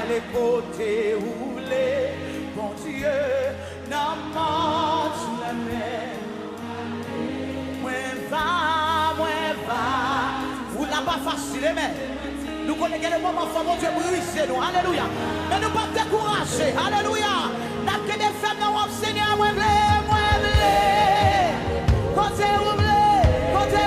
Allez côté roulé, bon Dieu, n'a pas sous la mer. Moi va. Vous l'avez pas facile, mais nous connaissons les moments où mon Dieu brise nous. Alléluia. Mais nous ne pas décourager. Alléluia. N'a que des femmes dans le Seigneur, moi blé. Côté oublé, mon Dieu.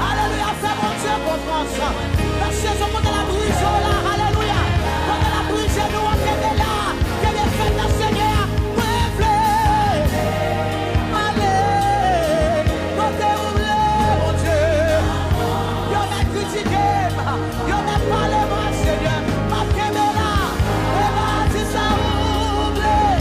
Alléluia, fais mon Dieu confiance. La saison de la brise là, alléluia. Quand la brise nous on est là, que les fêtes de Seigneur, allez, côté oublié, mon Dieu. Y'en a critiqué, y'en a parlé, mon Seigneur. Ma caméra, et va dire ça oublie.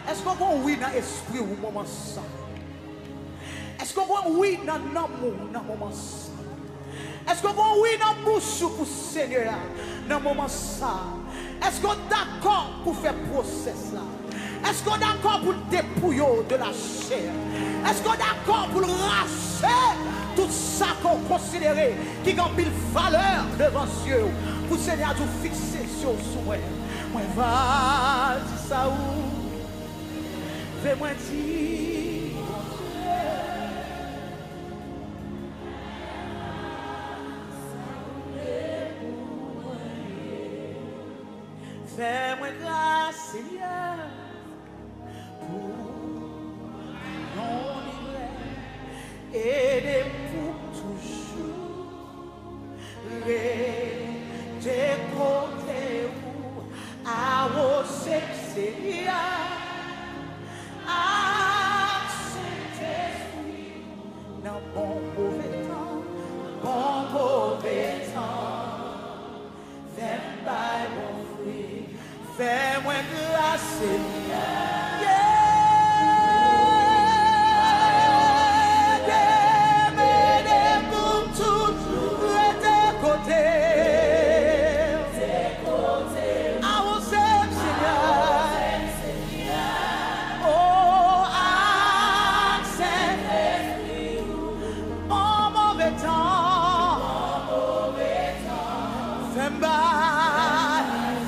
Est-ce qu'on va oui dans l'esprit au moment ça? Est-ce qu'on va oui dans l'amour dans le moment ça? Est-ce qu'on va oui dans la bouche pour le Seigneur dans le moment ça? Est-ce qu'on est d'accord pour faire procès ça? Est-ce qu'on est d'accord pour le dépouiller de la chair? Est-ce qu'on est d'accord pour le racher tout ça qu'on considère qui a une valeur devant Dieu? Pour le Seigneur nous fixer sur soi. Moi va dire ça où? Fais-moi dire. Fais-moi grâce, Seigneur, pour non livrer et pour toujours. Rester côté où à vos Seigneur. Saint-Esprit, dans bon mauvais temps, fais-moi bon fruit, fais-moi grâce, Seigneur.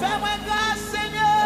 Fais-moi grâce, Seigneur.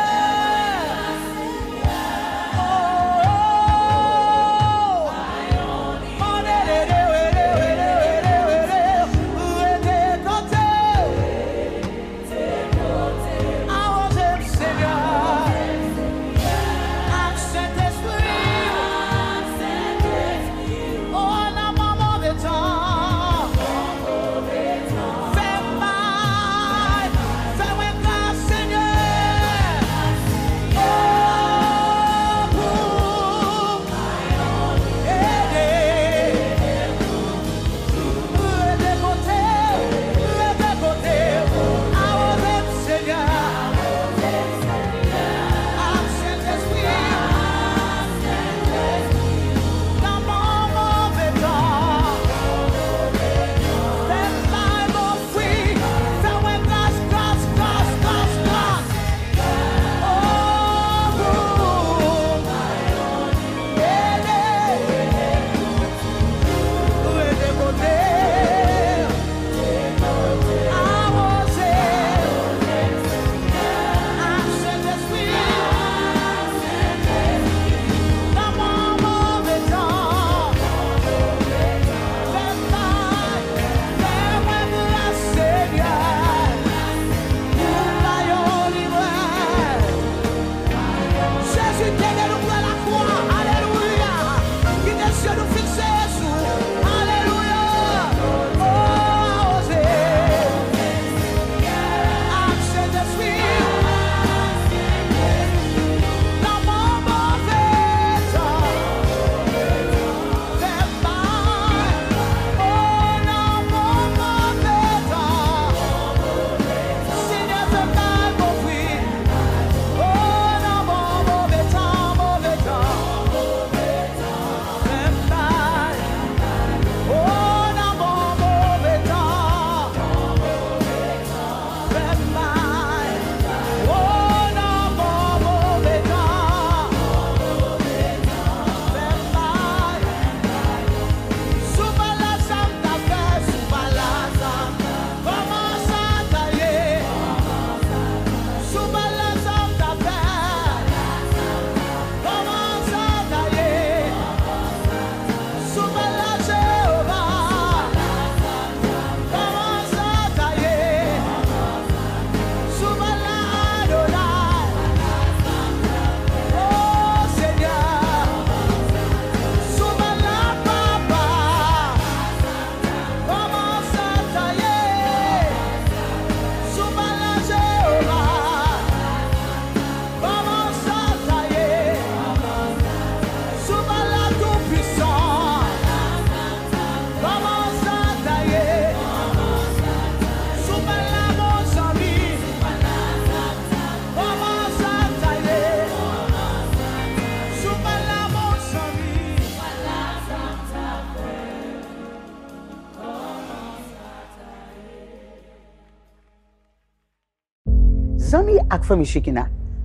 Zami ak famille Chekina,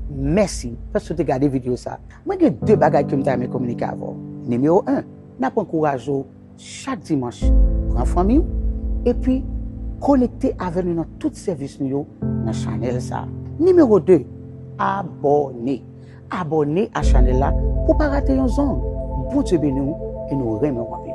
merci parce que tu as regardé vidéo ça. Moi j'ai deux bagages que je me communiquer avec. Numéro 1, n'a pas encouragé chaque dimanche prendre famille et puis connecter avec nous dans tout service nous dans la chaîne ça. Numéro 2, abonner. Abonner à la chaîne là pour pas rater une zone. Bon Dieu béni et nous remercions.